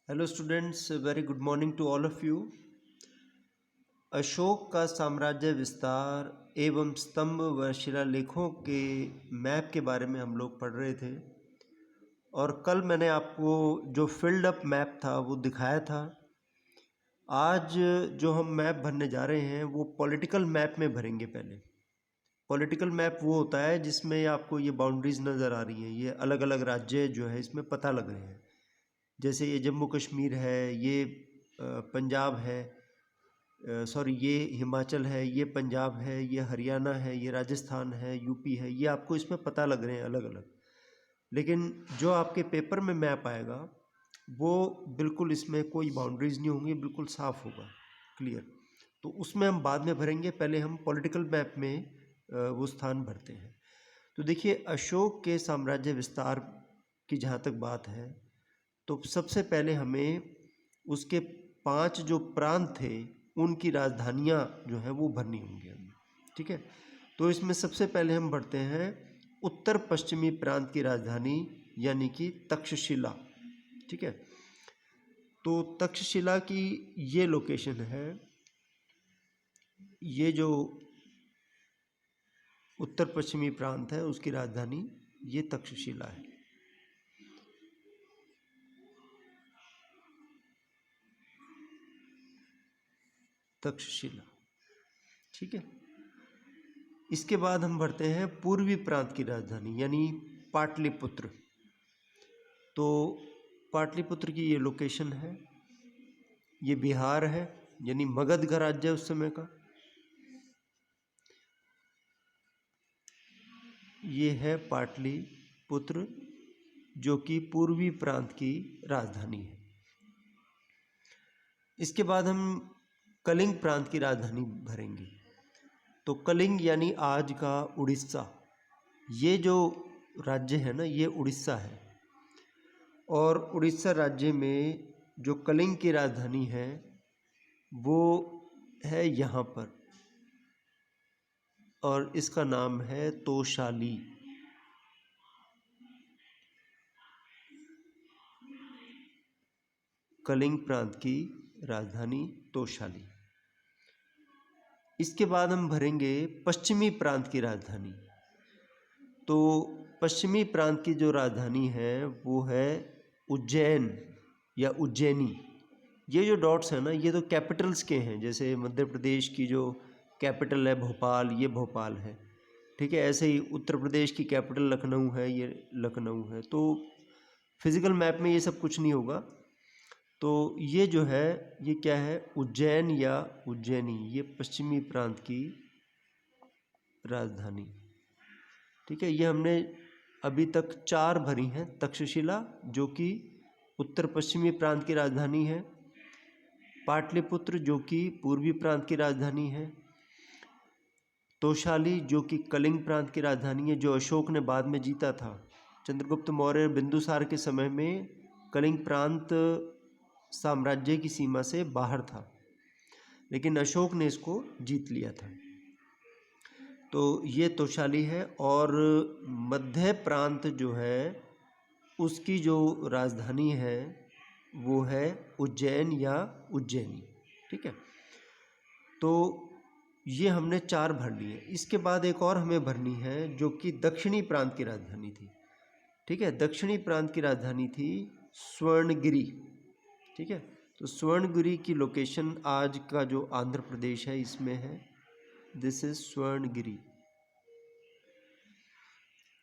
Hello students, very good morning to all of you. Ashoka का साम्राज्य विस्तार एवं स्तंभ व शिलालेखों के मैप के बारे में हम लोग पढ़ रहे थे और कल मैंने आपको जो फिल्ड अप मैप था वो दिखाया था। आज जो हम मैप भरने जा रहे हैं वो पॉलिटिकल मैप में भरेंगे। पहले पॉलिटिकल मैप वो होता है जिसमें आपको ये बाउंड्रीज नज़र आ रही हैं, ये अलग अलग राज्य जो है इसमें पता लग रहे हैं। जैसे ये जम्मू कश्मीर है, ये पंजाब है, सॉरी ये हिमाचल है, ये पंजाब है, ये हरियाणा है, ये राजस्थान है, यूपी है, ये आपको इसमें पता लग रहे हैं अलग अलग। लेकिन जो आपके पेपर में मैप आएगा वो बिल्कुल इसमें कोई बाउंड्रीज नहीं होंगी, बिल्कुल साफ होगा, क्लियर। तो उसमें हम बाद में भरेंगे, पहले हम पॉलिटिकल मैप में वो स्थान भरते हैं। तो देखिए, अशोक के साम्राज्य विस्तार की जहाँ तक बात है तो सबसे पहले हमें उसके 5 जो प्रांत थे उनकी राजधानियाँ जो हैं वो भरनी होंगी हमें, ठीक है। तो इसमें सबसे पहले हम भरते हैं उत्तर पश्चिमी प्रांत की राजधानी यानी कि तक्षशिला, ठीक है। तो तक्षशिला की ये लोकेशन है, ये जो उत्तर पश्चिमी प्रांत है उसकी राजधानी ये तक्षशिला है। तक्षशिला, ठीक है। इसके बाद हम भरते हैं पूर्वी प्रांत की राजधानी यानी पाटलिपुत्र। तो पाटलिपुत्र की ये लोकेशन है, ये बिहार है यानी मगध का राज्य उस समय का। ये है पाटलिपुत्र जो कि पूर्वी प्रांत की राजधानी है। इसके बाद हम कलिंग प्रांत की राजधानी भरेंगे। तो कलिंग यानी आज का उड़ीसा, ये जो राज्य है ना ये उड़ीसा है। और उड़ीसा राज्य में जो कलिंग की राजधानी है वो है यहाँ पर, और इसका नाम है तोशाली। कलिंग प्रांत की राजधानी तोशाली। इसके बाद हम भरेंगे पश्चिमी प्रांत की राजधानी। तो पश्चिमी प्रांत की जो राजधानी है वो है उज्जैन या उज्जैनी। ये जो डॉट्स हैं ना ये तो कैपिटल्स के हैं, जैसे मध्य प्रदेश की जो कैपिटल है भोपाल, ये भोपाल है, ठीक है। ऐसे ही उत्तर प्रदेश की कैपिटल लखनऊ है, ये लखनऊ है। तो फिजिकल मैप में ये सब कुछ नहीं होगा। तो ये जो है ये क्या है, उज्जैन या उज्जैनी, ये पश्चिमी प्रांत की राजधानी, ठीक है। ये हमने अभी तक 4 भरी हैं। तक्षशिला जो कि उत्तर पश्चिमी प्रांत की राजधानी है, पाटलिपुत्र जो कि पूर्वी प्रांत की राजधानी है, तोशाली जो कि कलिंग प्रांत की राजधानी है, जो अशोक ने बाद में जीता था। चंद्रगुप्त मौर्य बिंदुसार के समय में कलिंग प्रांत साम्राज्य की सीमा से बाहर था, लेकिन अशोक ने इसको जीत लिया था। तो ये तोशाली है। और मध्य प्रांत जो है उसकी जो राजधानी है वो है उज्जैन या उज्जैनी, ठीक है। तो ये हमने 4 भर लिए। इसके बाद एक और हमें भरनी है जो कि दक्षिणी प्रांत की राजधानी थी, ठीक है। दक्षिणी प्रांत की राजधानी थी स्वर्णगिरी, ठीक है। तो स्वर्णगिरी की लोकेशन आज का जो आंध्र प्रदेश है इसमें है। This is Swarnagiri.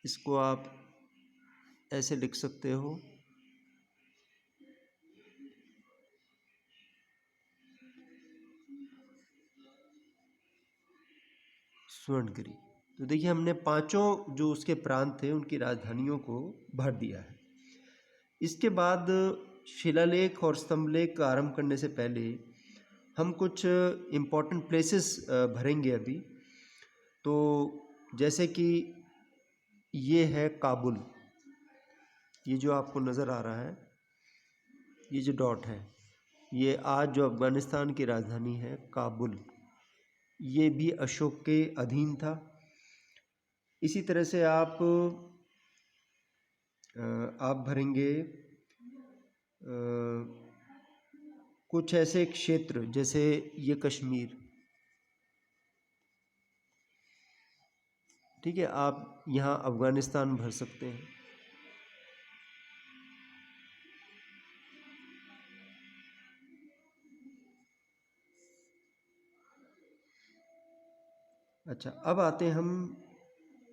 इसको आप ऐसे लिख सकते हो, स्वर्णगिरी। तो देखिए हमने 5 जो उसके प्रांत थे उनकी राजधानियों को भर दिया है। इसके बाद शिलालेख और स्तंभलेख का आरंभ करने से पहले हम कुछ इम्पोर्टेंट प्लेसेस भरेंगे अभी। तो जैसे कि ये है काबुल, ये जो आपको नज़र आ रहा है, ये जो डॉट है ये आज जो अफ़गानिस्तान की राजधानी है काबुल, ये भी अशोक के अधीन था। इसी तरह से आप भरेंगे कुछ ऐसे क्षेत्र जैसे ये कश्मीर, ठीक है, आप यहाँ अफ़गानिस्तान भर सकते हैं। अच्छा, अब आते हैं हम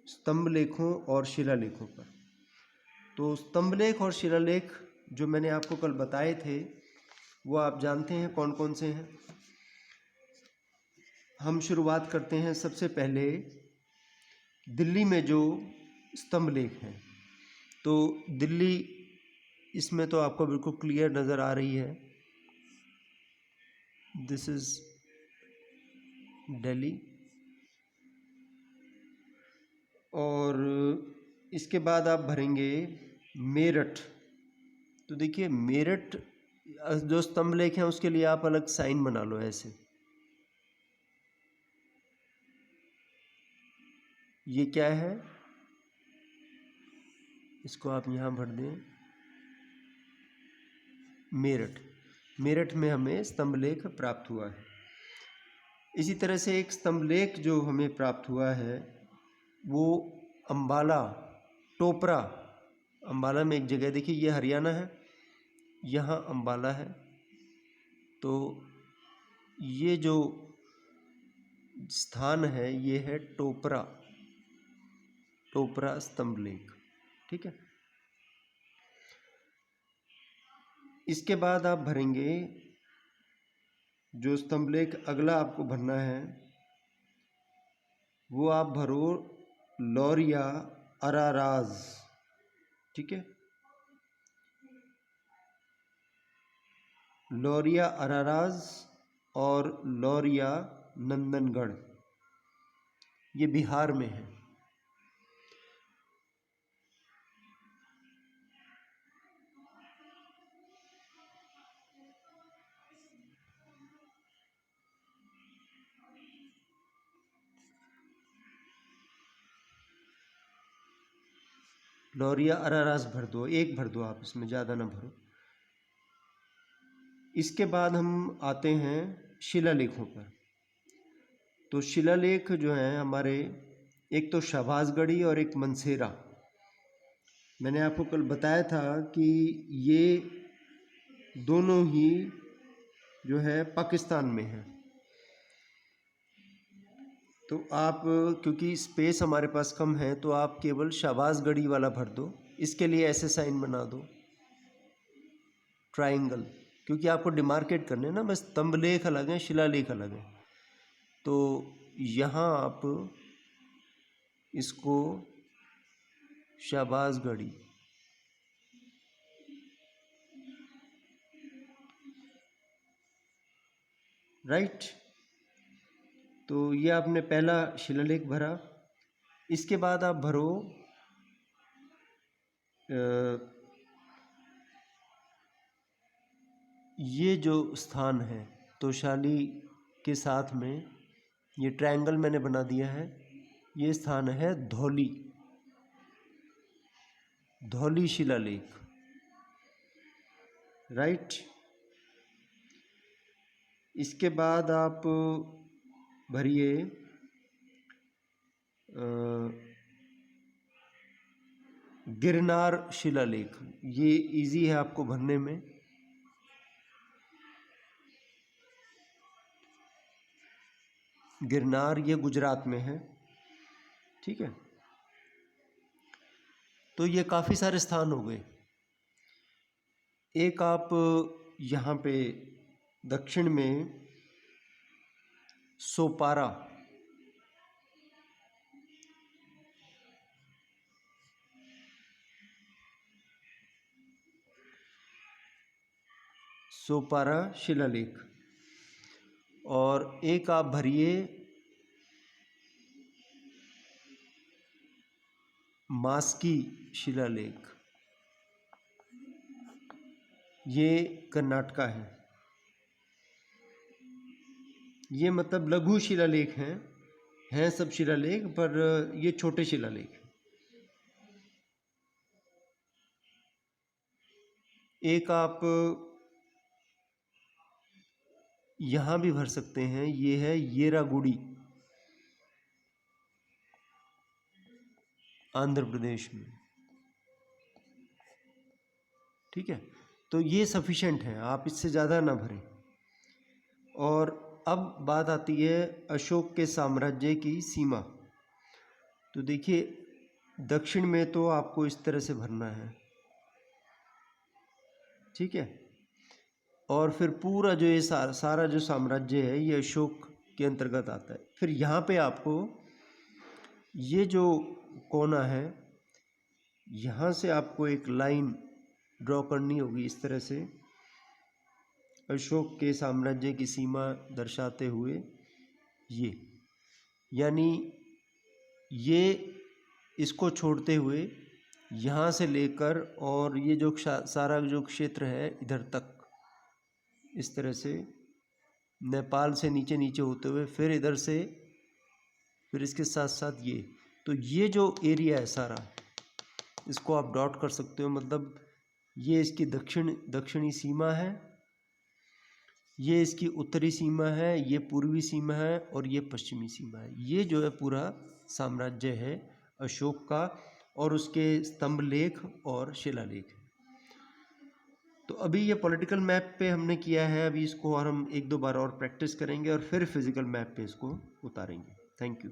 स्तंभ लेखों और शिलालेखों पर। तो स्तंभ लेख और शिलालेख जो मैंने आपको कल बताए थे वो आप जानते हैं कौन कौन से हैं। हम शुरुआत करते हैं सबसे पहले दिल्ली में जो स्तंभ लेख हैं। तो दिल्ली, इसमें तो आपको बिल्कुल क्लियर नज़र आ रही है, दिस इज़ दिल्ली। और इसके बाद आप भरेंगे मेरठ। तो देखिए मेरठ जो स्तंभ लेख हैं उसके लिए आप अलग साइन बना लो ऐसे, ये क्या है, इसको आप यहाँ भर दें मेरठ। मेरठ में हमें स्तंभ लेख प्राप्त हुआ है। इसी तरह से एक स्तंभ लेख जो हमें प्राप्त हुआ है वो अम्बाला, टोपरा। अम्बाला में एक जगह, देखिए ये हरियाणा है, यहाँ अम्बाला है। तो ये जो स्थान है ये है टोपरा, टोपरा स्तंभ लेख, ठीक है। इसके बाद आप भरेंगे जो स्तंभ लेख अगला आपको भरना है वो आप भरो लौरिया अराराज, ठीक है। लौरिया अराराज और लौरिया नंदनगढ़, ये बिहार में है। लौरिया अराराज भर दो, एक भर दो आप, इसमें ज़्यादा ना भरो। इसके बाद हम आते हैं शिलालेखों पर। तो शिलालेख जो हैं हमारे, एक तो शहबाजगढ़ी और एक मनसेरा। मैंने आपको कल बताया था कि ये दोनों ही जो है पाकिस्तान में है। तो आप, क्योंकि स्पेस हमारे पास कम है, तो आप केवल शहबाजगढ़ी वाला भर दो। इसके लिए ऐसे साइन बना दो ट्राइंगल, क्योंकि आपको डिमार्केट करने हैं ना, बस स्तंभ लेख अलग हैं, शिलालेख अलग हैं। तो यहाँ आप इसको शहबाजगढ़ी, राइट। तो ये आपने पहला शिलालेख भरा। इसके बाद आप भरो ये जो स्थान है तोशाली के साथ में, ये ट्रायंगल मैंने बना दिया है, ये स्थान है धौली, धौली शिलालेख, राइट। इसके बाद आप भरिए गिरनार शिलालेख। ये इजी है आपको भरने में। गिरनार ये गुजरात में है, ठीक है। तो ये काफ़ी सारे स्थान हो गए। एक आप यहाँ पे दक्षिण में सोपारा, सोपारा शिलालेख, और एक आप भरिए मास्की शिलालेख, ये कर्नाटका है। ये मतलब लघु शिलालेख हैं सब शिलालेख, पर ये छोटे शिलालेख हैं। एक आप यहाँ भी भर सकते हैं। ये है येरागुड़ी, आंध्र प्रदेश में। ठीक है, तो ये सफिशेंट है, आप इससे ज़्यादा ना भरें। और अब बात आती है अशोक के साम्राज्य की सीमा। तो देखिए, दक्षिण में तो आपको इस तरह से भरना है, ठीक है। और फिर पूरा जो ये सारा जो साम्राज्य है ये अशोक के अंतर्गत आता है। फिर यहाँ पे आपको ये जो कोना है, यहाँ से आपको एक लाइन ड्रॉ करनी होगी इस तरह से, अशोक के साम्राज्य की सीमा दर्शाते हुए ये, यानी ये इसको छोड़ते हुए यहाँ से लेकर और ये जो सारा जो क्षेत्र है इधर तक, इस तरह से नेपाल से नीचे नीचे होते हुए फिर इधर से, फिर इसके साथ साथ ये, तो ये जो एरिया है सारा, इसको आप डॉट कर सकते हो। मतलब ये इसकी दक्षिणी सीमा है, ये इसकी उत्तरी सीमा है, ये पूर्वी सीमा है और ये पश्चिमी सीमा है। ये जो है पूरा साम्राज्य है अशोक का, और उसके स्तंभ लेख और शिलालेख। तो अभी ये पॉलिटिकल मैप पे हमने किया है, अभी इसको और हम एक दो बार और प्रैक्टिस करेंगे और फिर फिजिकल मैप पे इसको उतारेंगे। Thank you.